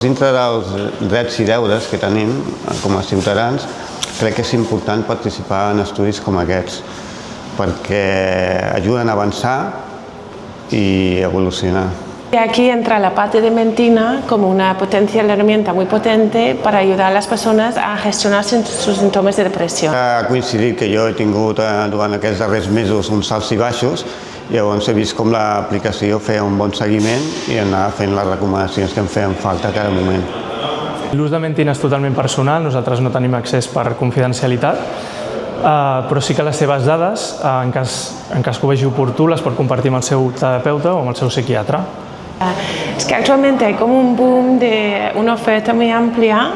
Dintre dels drets i deures que tenim com a ciutadans, crec que és important participar en estudis com aquests, perquè ayuden a avançar y evolucionar. Y aquí entra la parte de Mentina como una potencial herramienta muy potente para ayudar a las personas a gestionar sus síntomas de depresión. Ha coincidit que jo he tingut durant aquests darrers mesos uns alts i baixos, i llavors he vist com l'aplicació feia un bon seguiment i anava fent les recomanacions que em feien falta a cada moment. L'ús de Mentina és totalment personal, nosaltres no tenim accés per confidencialitat, però sí que les seves dades, en cas que ho vegi oportú, les pot compartir amb el seu terapeuta o amb el seu psiquiatre. Es que actualmente hay como un boom de una oferta muy amplia,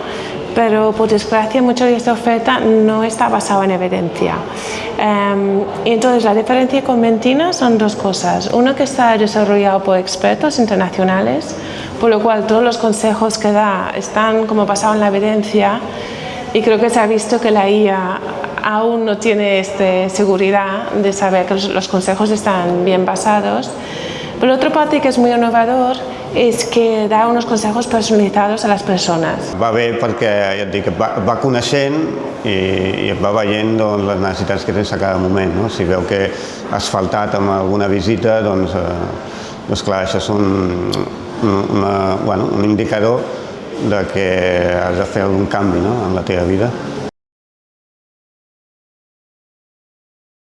pero por desgracia mucha de esta oferta no está basada en evidencia. Y entonces la diferencia con Mentina son dos cosas. Uno, que está desarrollado por expertos internacionales, por lo cual todos los consejos que da están como basados en la evidencia, y creo que se ha visto que la IA aún no tiene seguridad de saber que los consejos están bien basados. Por otra parte, que es muy innovador, és que da uns consejos personalitzats a les persones. Va bé perquè, ja et dic, va coneixent i va veient les necessitats que tens a cada moment. Si veu que has faltat amb alguna visita, doncs clar, això és un indicador que has de fer algun canvi en la teva vida.